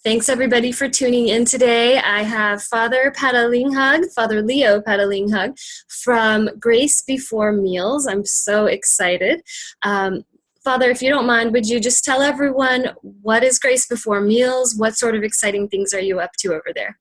Thanks everybody for tuning in today. I have Father Patalinghug, Father Leo Patalinghug from Grace Before Meals. I'm so excited. Father, if you don't mind, would you just tell everyone what is Grace Before Meals? What sort of exciting things are you up to over there?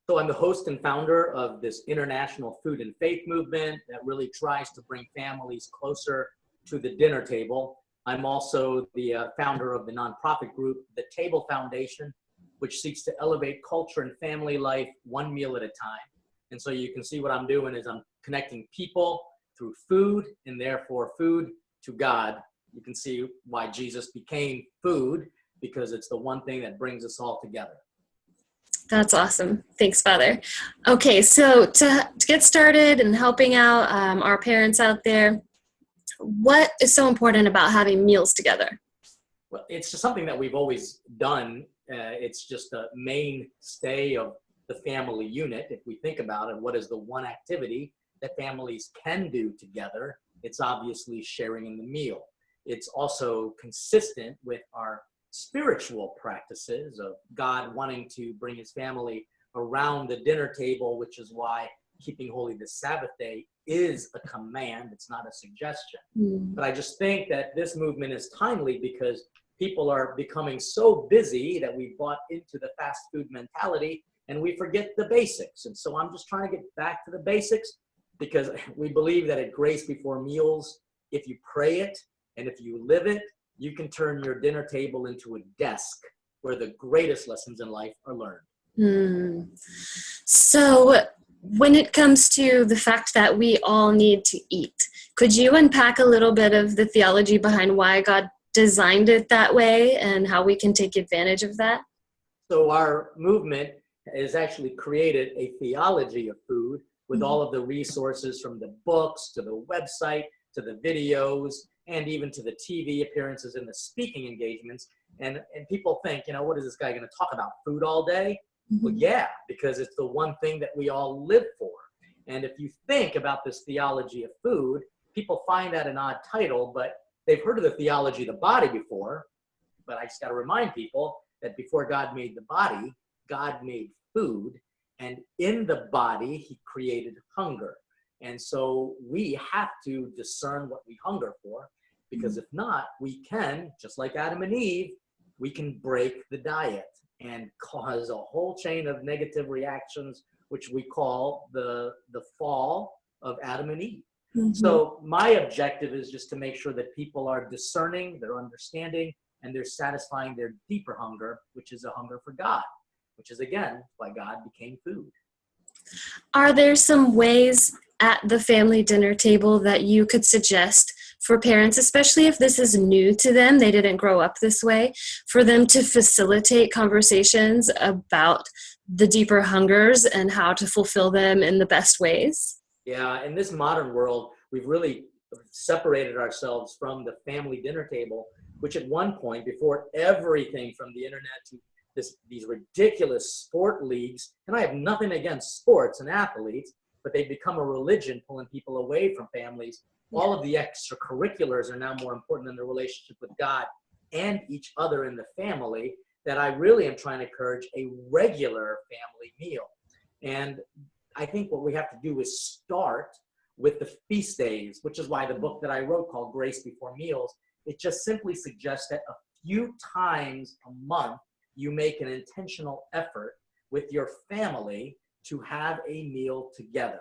So I'm the host and founder of this international food and faith movement that really tries to bring families closer to the dinner table. I'm also the founder of the nonprofit group, the Table Foundation, which seeks to elevate culture and family life one meal at a time. And so you can see what I'm doing is I'm connecting people through food and therefore food to God. You can see why Jesus became food, because it's the one thing that brings us all together. That's awesome. Thanks, Father. Okay, so to get started and helping out our parents out there, what is so important about having meals together? Well, it's just something that we've always done. It's just a mainstay of the family unit. If we think about it, what is the one activity that families can do together? It's obviously sharing in the meal. It's also consistent with our spiritual practices of God wanting to bring his family around the dinner table, which is why keeping holy the Sabbath day is a command. It's not a suggestion. But I just think that this movement is timely because people are becoming so busy that we bought into the fast food mentality and we forget the basics. And so I'm just trying to get back to the basics, because we believe that at Grace Before Meals, if you pray it and if you live it, you can turn your dinner table into a desk where the greatest lessons in life are learned. So when it comes to the fact that we all need to eat, could you unpack a little bit of the theology behind why God designed it that way and how we can take advantage of that? So our movement has actually created a theology of food with all of the resources, from the books to the website to the videos and even to the TV appearances and the speaking engagements. And people think, what is this guy going to talk about? Food all day? Well, yeah, because it's the one thing that we all live for. And if you think about this theology of food, people find that an odd title, but they've heard of the theology of the body before. But I just got to remind people that before God made the body, God made food. And in the body, he created hunger. And so we have to discern what we hunger for, because if not, we can, just like Adam and Eve, we can break the diet and cause a whole chain of negative reactions, which we call the fall of Adam and Eve. So my objective is just to make sure that people are discerning, they're understanding, and they're satisfying their deeper hunger, which is a hunger for God, which is, again, why God became food. Are there some ways at the family dinner table that you could suggest for parents, especially if this is new to them, they didn't grow up this way, for them to facilitate conversations about the deeper hungers and how to fulfill them in the best ways? Yeah, in this modern world, we've really separated ourselves from the family dinner table, which at one point, before everything from the internet to these ridiculous sport leagues, and I have nothing against sports and athletes, but they've become a religion pulling people away from families. All of the extracurriculars are now more important than the relationship with God and each other in the family, that I really am trying to encourage a regular family meal. And I think what we have to do is start with the feast days, which is why the book that I wrote called Grace Before Meals, it just simply suggests that a few times a month, you make an intentional effort with your family to have a meal together.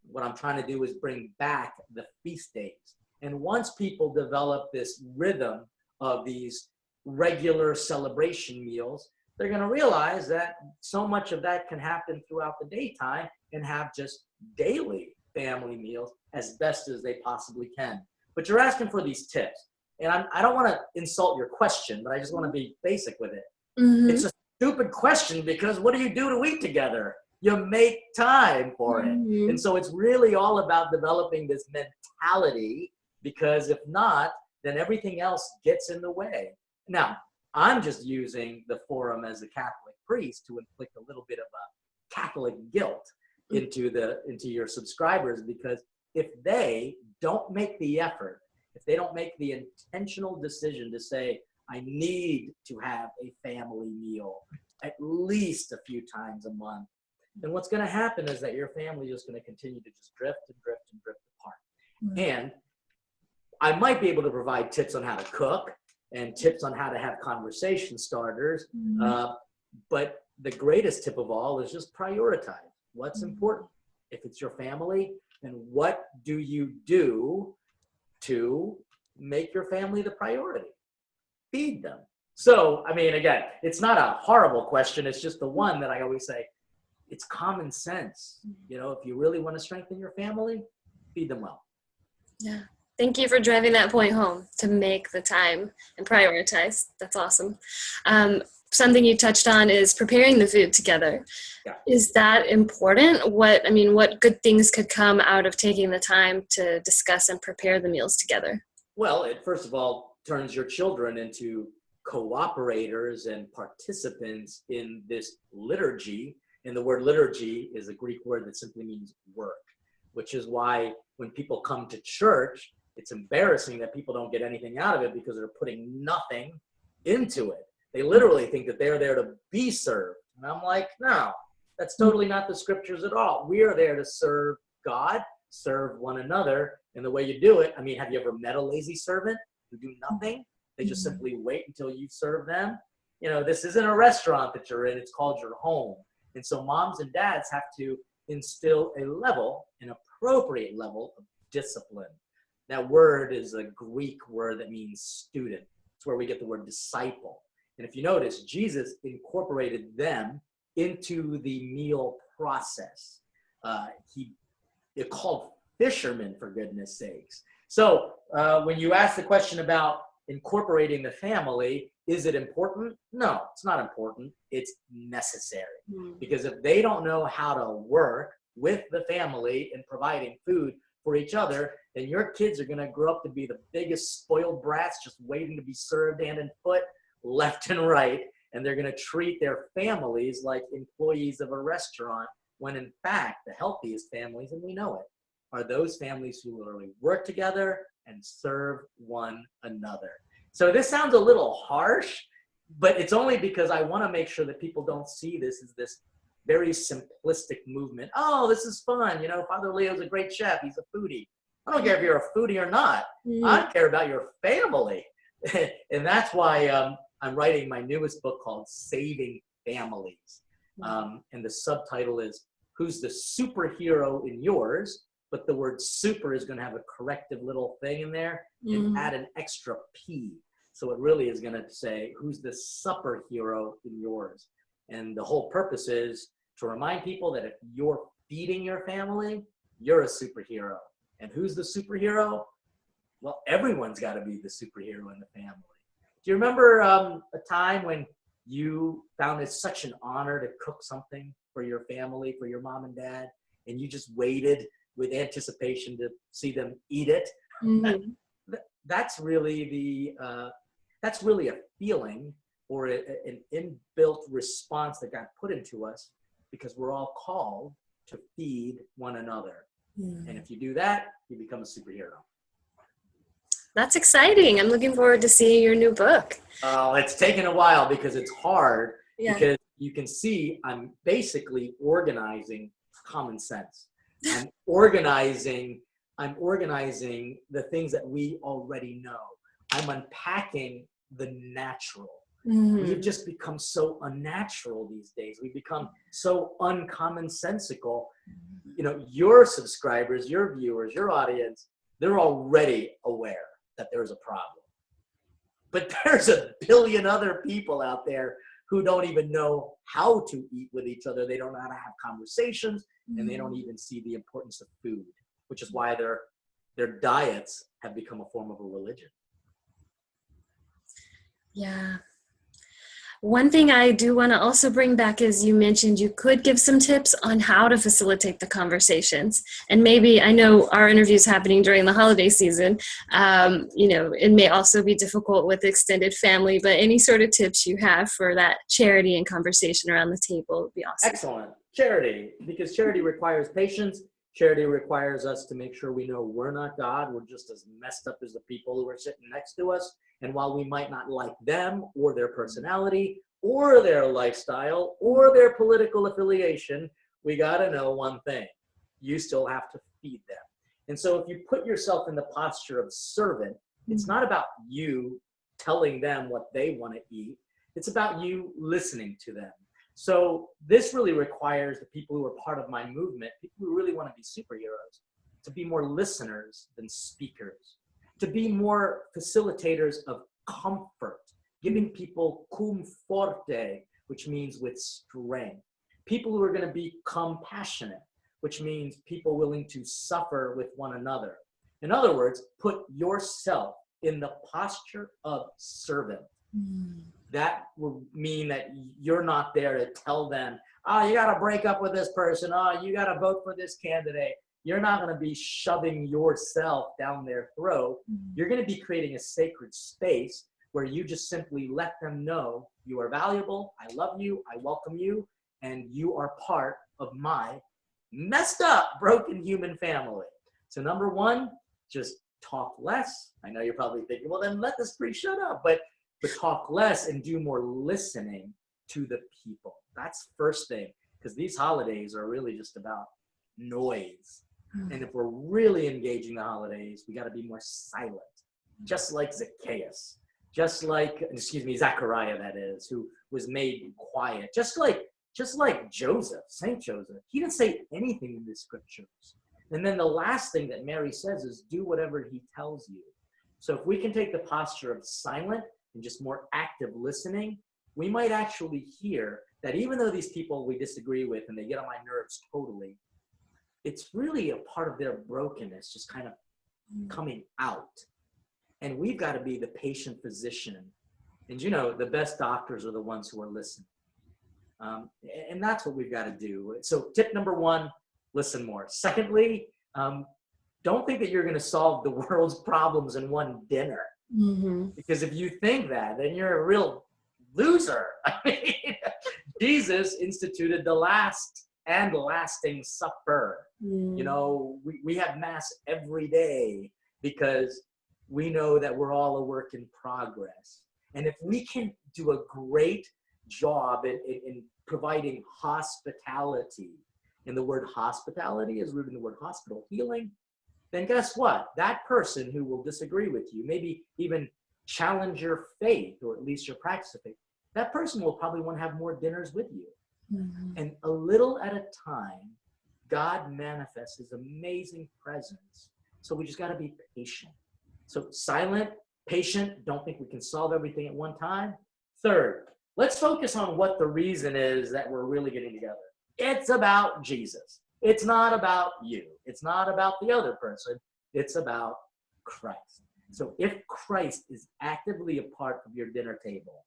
What I'm trying to do is bring back the feast days. And once people develop this rhythm of these regular celebration meals, they're going to realize that so much of that can happen throughout the daytime and have just daily family meals as best as they possibly can. But you're asking for these tips. And I don't want to insult your question, but I just want to be basic with it. It's a stupid question, because what do you do to eat together? You make time for it. And so it's really all about developing this mentality, because if not, then everything else gets in the way. Now, I'm just using the forum as a Catholic priest to inflict a little bit of a Catholic guilt into your subscribers, because if they don't make the effort, if they don't make the intentional decision to say, I need to have a family meal at least a few times a month, then what's going to happen is that your family is going to continue to just drift and drift and drift apart. Mm-hmm. And I might be able to provide tips on how to cook and tips on how to have conversation starters. Mm-hmm. But the greatest tip of all is just prioritize what's important. If it's your family, then what do you do to make your family the priority? Feed them. So, I mean, again, it's not a horrible question. It's just the one that I always say, it's common sense. You know, if you really want to strengthen your family, feed them well. Yeah. Thank you for driving that point home, to make the time and prioritize. That's awesome. Something you touched on is preparing the food together. Yeah. Is that important? What good things could come out of taking the time to discuss and prepare the meals together? Well, it first of all turns your children into cooperators and participants in this liturgy. And the word liturgy is a Greek word that simply means work, which is why when people come to church, it's embarrassing that people don't get anything out of it because they're putting nothing into it. They literally think that they're there to be served. And I'm like, no, that's totally not the scriptures at all. We are there to serve God, serve one another. And the way you do it, I mean, have you ever met a lazy servant who do nothing? They just simply wait until you serve them. You know, this isn't a restaurant that you're in. It's called your home. And so moms and dads have to instill an appropriate level of discipline. That word is a Greek word that means student. It's where we get the word disciple. And if you notice, Jesus incorporated them into the meal process. It called fishermen, for goodness sakes. So when you ask the question about incorporating the family, is it important? No, it's not important. It's necessary. Because if they don't know how to work with the family in providing food for each other, then your kids are going to grow up to be the biggest spoiled brats just waiting to be served hand and foot, left and right. And they're going to treat their families like employees of a restaurant, when in fact, the healthiest families, and we know it, are those families who literally work together and serve one another. So this sounds a little harsh, but it's only because I want to make sure that people don't see this as this very simplistic movement. Oh, this is fun. You know, Father Leo's a great chef. He's a foodie. I don't care if you're a foodie or not. I care about your family. And that's why I'm writing my newest book called Saving Families. And the subtitle is, Who's the Superhero in Yours? But the word super is going to have a corrective little thing in there and add an extra P. So it really is going to say, who's the superhero in yours? And the whole purpose is to remind people that if you're feeding your family, you're a superhero. And who's the superhero? Well, everyone's got to be the superhero in the family. Do you remember a time when you found it such an honor to cook something for your family, for your mom and dad, and you just waited with anticipation to see them eat it? That's really a feeling or an inbuilt response that got put into us because we're all called to feed one another. And if you do that, you become a superhero. That's exciting. I'm looking forward to seeing your new book. Oh, it's taken a while because it's hard. Because you can see I'm basically organizing common sense. I'm organizing the things that we already know. I'm unpacking the natural. We've just become so unnatural these days. We've become so uncommonsensical. You know, your subscribers, your viewers, your audience, they're already aware that there's a problem. But there's a billion other people out there who don't even know how to eat with each other. They don't know how to have conversations, and they don't even see the importance of food, which is why their diets have become a form of a religion. Yeah. One thing I do want to also bring back is you mentioned you could give some tips on how to facilitate the conversations. And maybe, I know our interview is happening during the holiday season. It may also be difficult with extended family, but any sort of tips you have for that charity and conversation around the table would be awesome. Excellent. Charity, because charity requires patience. Charity requires us to make sure we know we're not God. We're just as messed up as the people who are sitting next to us. And while we might not like them or their personality or their lifestyle or their political affiliation, we got to know one thing. You still have to feed them. And so if you put yourself in the posture of servant, it's not about you telling them what they want to eat. It's about you listening to them. So this really requires the people who are part of my movement, people who really want to be superheroes, to be more listeners than speakers, to be more facilitators of comfort, giving people cum forte, which means with strength. People who are going to be compassionate, which means people willing to suffer with one another. In other words, put yourself in the posture of servant. That will mean that you're not there to tell them, oh, you got to break up with this person. Oh, you got to vote for this candidate. You're not going to be shoving yourself down their throat. You're going to be creating a sacred space where you just simply let them know you are valuable. I love you. I welcome you. And you are part of my messed up, broken human family. So number one, just talk less. I know you're probably thinking, well, then let this priest shut up. But talk less and do more listening to the people. That's first thing, because these holidays are really just about noise. And if we're really engaging the holidays, we got to be more silent, just like Zacchaeus, just like, Zechariah, that is, who was made quiet, just like Joseph, Saint Joseph. He didn't say anything in the scriptures. And then the last thing that Mary says is do whatever he tells you. So if we can take the posture of silent and just more active listening, we might actually hear that even though these people we disagree with and they get on my nerves totally, it's really a part of their brokenness just kind of coming out. And we've got to be the patient physician. And the best doctors are the ones who are listening. And that's what we've got to do. So tip number one, listen more. Secondly, don't think that you're going to solve the world's problems in one dinner. Because if you think that, then you're a real loser. I mean, Jesus instituted the last and lasting supper. We have mass every day because we know that we're all a work in progress. And if we can do a great job in providing hospitality, and the word hospitality is rooted in the word hospital, healing, then guess what? That person who will disagree with you, maybe even challenge your faith, or at least your practice of faith, that person will probably want to have more dinners with you. And a little at a time, God manifests his amazing presence. So we just got to be patient. So silent, patient, don't think we can solve everything at one time. Third, let's focus on what the reason is that we're really getting together. It's about Jesus. It's not about you. It's not about the other person. It's about Christ. So if Christ is actively a part of your dinner table,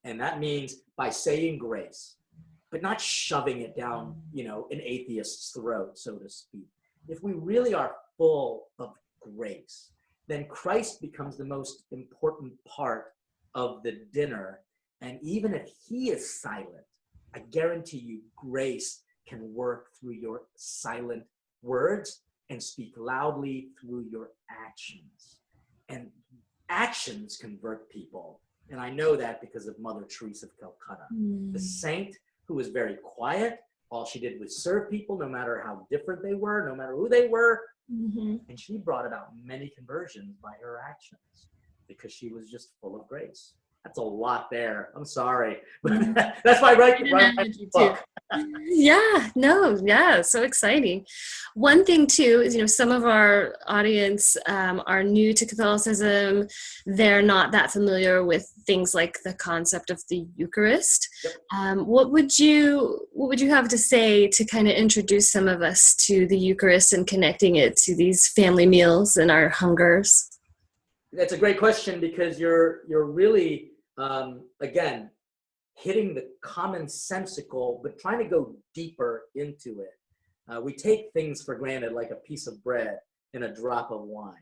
and that means by saying grace, but not shoving it down, an atheist's throat, so to speak. If we really are full of grace, then Christ becomes the most important part of the dinner. And even if he is silent, I guarantee you grace can work through your silent words and speak loudly through your actions. And actions convert people. And I know that because of Mother Teresa of Calcutta, the saint who was very quiet. All she did was serve people, no matter how different they were, no matter who they were. And she brought about many conversions by her actions because she was just full of grace. That's a lot there. I'm sorry. That's why I write the book. So exciting. One thing too is, some of our audience are new to Catholicism. They're not that familiar with things like the concept of the Eucharist. What would you have to say to kind of introduce some of us to the Eucharist and connecting it to these family meals and our hungers? That's a great question, because you're really again hitting the commonsensical, but trying to go deeper into it. We take things for granted, like a piece of bread and a drop of wine,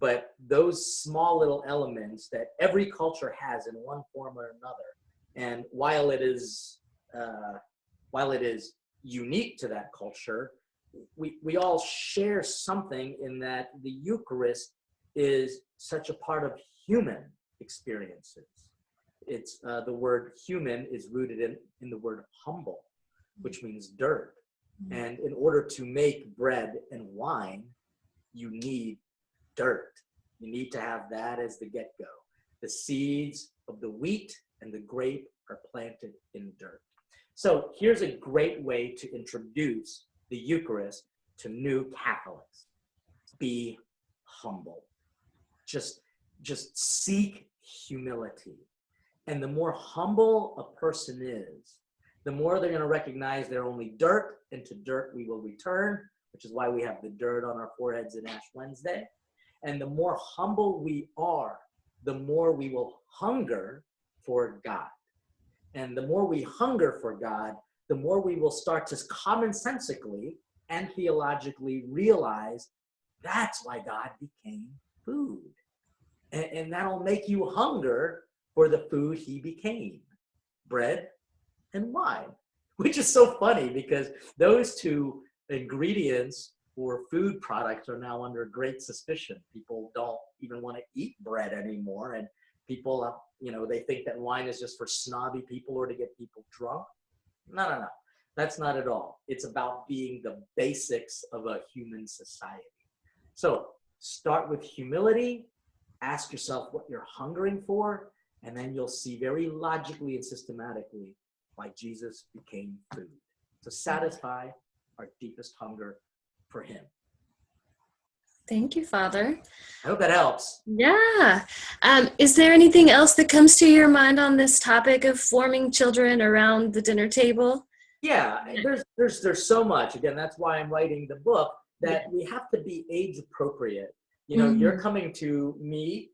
but those small little elements that every culture has in one form or another, and while it is unique to that culture, we all share something in that the Eucharist is such a part of human experiences. It's the word human is rooted in the word humble, which means dirt. And in order to make bread and wine, you need dirt. You need to have that as the get-go. The seeds of the wheat and the grape are planted in dirt. So here's a great way to introduce the Eucharist to new Catholics. Be humble. Just seek humility. And the more humble a person is, the more they're going to recognize they're only dirt, and to dirt we will return, which is why we have the dirt on our foreheads in Ash Wednesday. And the more humble we are, the more we will hunger for God. And the more we hunger for God, the more we will start to commonsensically and theologically realize that's why God became food. And that'll make you hunger for the food he became, bread and wine, which is so funny because those two ingredients or food products are now under great suspicion. People don't even want to eat bread anymore, and people, they think that wine is just for snobby people or to get people drunk. No. That's not at all. It's about being the basics of a human society. So start with humility, ask yourself what you're hungering for, and then you'll see very logically and systematically why Jesus became food, to satisfy our deepest hunger for him. Thank you, Father. I hope that helps. Yeah. Is there anything else that comes to your mind on this topic of forming children around the dinner table? Yeah, there's so much. Again, that's why I'm writing the book, that we have to be age appropriate. You're coming to me,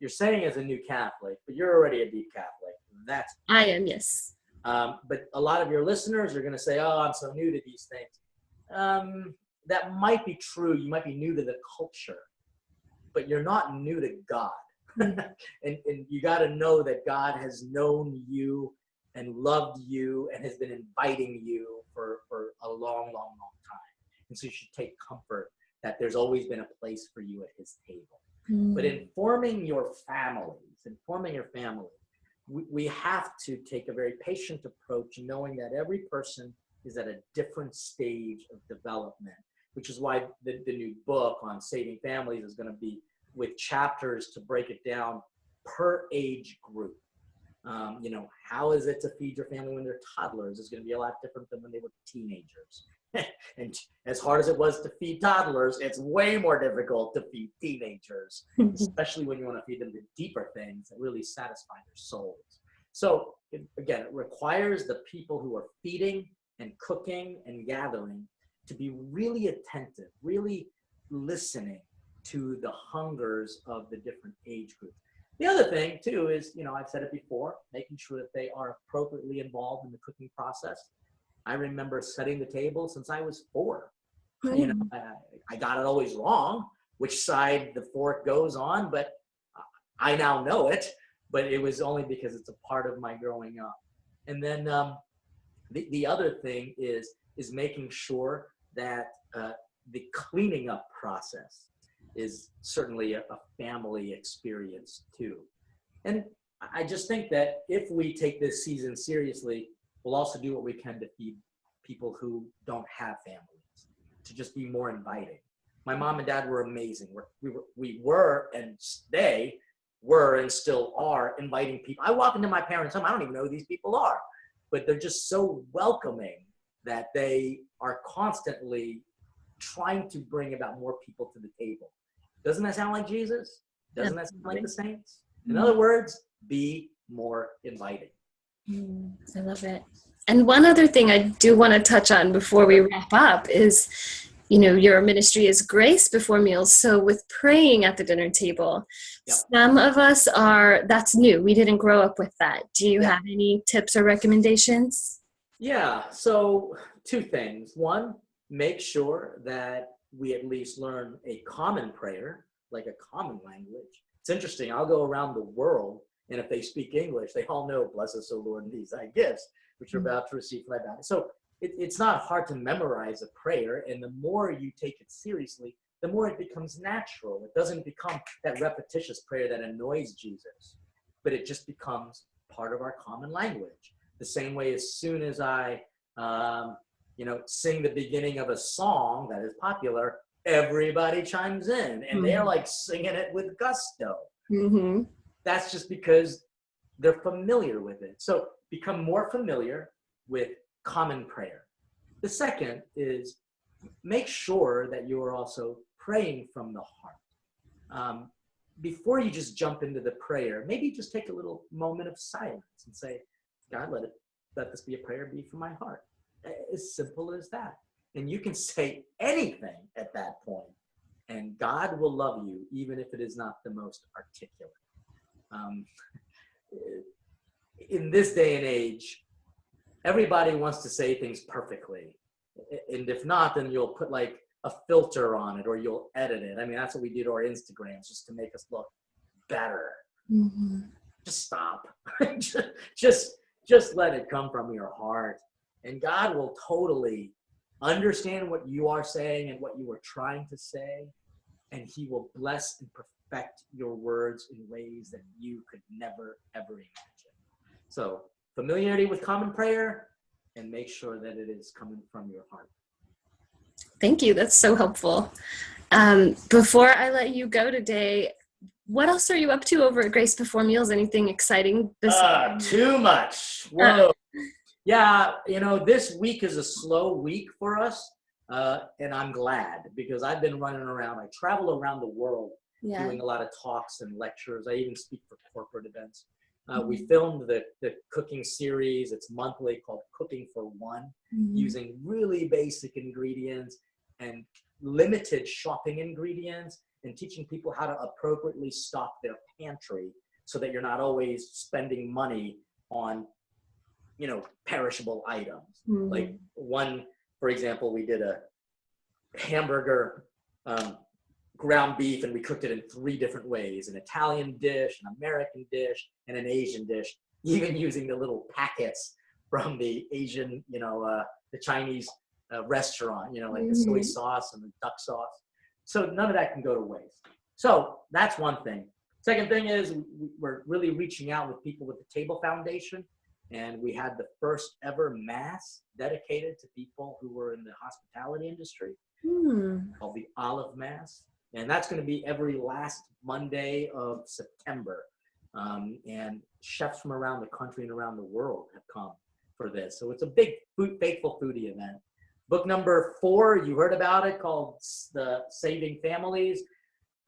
you're saying as a new Catholic, but you're already a deep Catholic. I am, yes. But a lot of your listeners are going to say, oh, I'm so new to these things. That might be true. You might be new to the culture, but you're not new to God. and you got to know that God has known you and loved you and has been inviting you for a long, long, long time. And so you should take comfort that there's always been a place for you at his table. But in forming your family, we have to take a very patient approach, knowing that every person is at a different stage of development, which is why the new book on saving families is going to be with chapters to break it down per age group. How is it to feed your family when they're toddlers is going to be a lot different than when they were teenagers. And as hard as it was to feed toddlers, it's way more difficult to feed teenagers, especially when you want to feed them the deeper things that really satisfy their souls. So again, it requires the people who are feeding and cooking and gathering to be really attentive, really listening to the hungers of the different age groups. The other thing too is, I've said it before, making sure that they are appropriately involved in the cooking process. I remember setting the table since I was 4. I got it always wrong, which side the fork goes on, but I now know it, but it was only because it's a part of my growing up. And then the other thing is making sure that the cleaning up process is certainly a family experience too. And I just think that if we take this season seriously, we'll also do what we can to feed people who don't have families, to just be more inviting. My mom and dad were amazing. We were and they were and still are inviting people. I walk into my parents' home, I don't even know who these people are, but they're just so welcoming that they are constantly trying to bring about more people to the table. Doesn't that sound like Jesus? Doesn't that sound like the saints? In other words, be more inviting. I love it. And one other thing I do want to touch on before we wrap up is, your ministry is grace before meals. So with praying at the dinner table, some of us that's new. We didn't grow up with that. Do you have any tips or recommendations? Yeah. So 2 things. One, make sure that we at least learn a common prayer, like a common language. It's interesting. I'll go around the world, and if they speak English, they all know, bless us, O Lord, and these thy gifts, which you're about to receive from thy bounty. So it's not hard to memorize a prayer, and the more you take it seriously, the more it becomes natural. It doesn't become that repetitious prayer that annoys Jesus, but it just becomes part of our common language. The same way, as soon as I, sing the beginning of a song that is popular, everybody chimes in, and they're like singing it with gusto. Mm-hmm. That's just because they're familiar with it. So become more familiar with common prayer. The second is make sure that you are also praying from the heart. Before you just jump into the prayer, maybe just take a little moment of silence and say, God, let this be a prayer be from my heart. As simple as that. And you can say anything at that point, and God will love you, even if it is not the most articulate. In this day and age, everybody wants to say things perfectly. And if not, then you'll put like a filter on it, or you'll edit it. I mean, that's what we do to our Instagrams, just to make us look better. Mm-hmm. Just stop. just let it come from your heart. And God will totally understand what you are saying and what you are trying to say. And he will bless and perfect your words in ways that you could never, ever imagine. So familiarity with common prayer, and make sure that it is coming from your heart. Thank you. That's so helpful. Before I let you go today, what else are you up to over at Grace Before Meals? Anything exciting? Too much. Whoa. Yeah, this week is a slow week for us, and I'm glad, because I've been running around. I travel around the world doing a lot of talks and lectures. I even speak for corporate events. We filmed the cooking series. It's monthly, called Cooking for One, using really basic ingredients and limited shopping ingredients, and teaching people how to appropriately stock their pantry so that you're not always spending money on perishable items. Like one, for example, we did a hamburger, ground beef, and we cooked it in 3 different ways: an Italian dish, an American dish, and an Asian dish, even using the little packets from the Asian, the Chinese restaurant, like the soy sauce and the duck sauce. So none of that can go to waste. So that's one thing. Second thing is we're really reaching out with people with the Table Foundation. And we had the first ever mass dedicated to people who were in the hospitality industry, called the Olive Mass. And that's going to be every last Monday of September. And chefs from around the country and around the world have come for this. So it's a big faithful foodie event. Book number 4, you heard about it, called The Saving Families.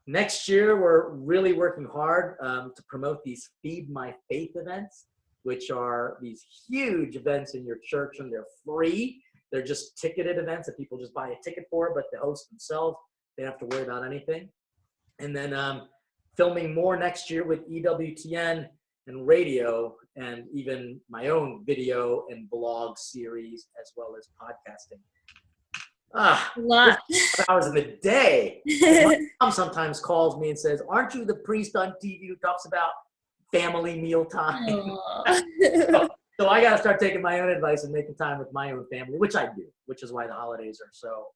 Next year, we're really working hard to promote these Feed My Faith events, which are these huge events in your church, and they're free. They're just ticketed events that people just buy a ticket for, but the hosts themselves, they don't have to worry about anything. And then filming more next year with EWTN and radio, and even my own video and blog series, as well as podcasting. A lot. Hours in the day. My mom sometimes calls me and says, "Aren't you the priest on TV who talks about family meal time?" So I got to start taking my own advice and making time with my own family, which I do, which is why the holidays are so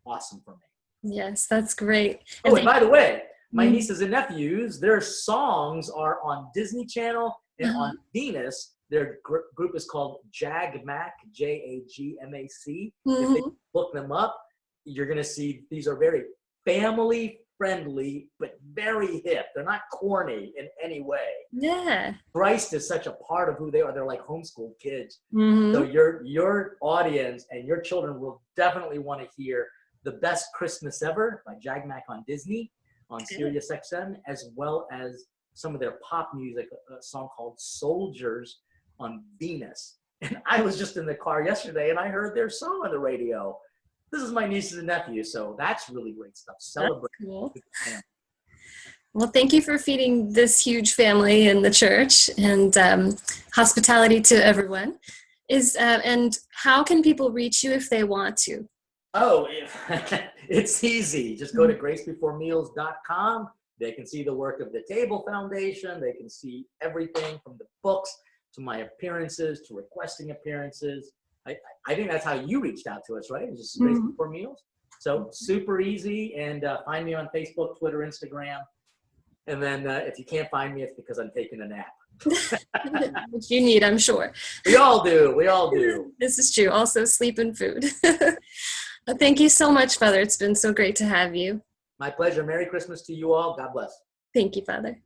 awesome for me. Yes, that's great. Oh, and by the way, my nieces and nephews, their songs are on Disney Channel and on Venus. Their group is called JAGMAC, JAGMAC. If they look them up, you're going to see these are very family friendly, but very hip. They're not corny in any way. Yeah. Christ is such a part of who they are. They're like homeschool kids. So your audience and your children will definitely want to hear The Best Christmas Ever by JAGMAC on Disney, on Sirius XM, as well as some of their pop music, a song called Soldiers on Venus. And I was just in the car yesterday and I heard their song on the radio. This is my nieces and nephews, so that's really great stuff. Celebrate. That's cool. Well, thank you for feeding this huge family in the church, and hospitality to everyone. And how can people reach you if they want to? Oh, it's easy. Just go to gracebeforemeals.com. They can see the work of the Table Foundation. They can see everything from the books to my appearances to requesting appearances. I think that's how you reached out to us, right? Just raising 4 meals. So super easy. And find me on Facebook, Twitter, Instagram. And then if you can't find me, it's because I'm taking a nap. Which you need, I'm sure. We all do. We all do. This is true. Also, sleep and food. Thank you so much, Father. It's been so great to have you. My pleasure. Merry Christmas to you all. God bless. Thank you, Father.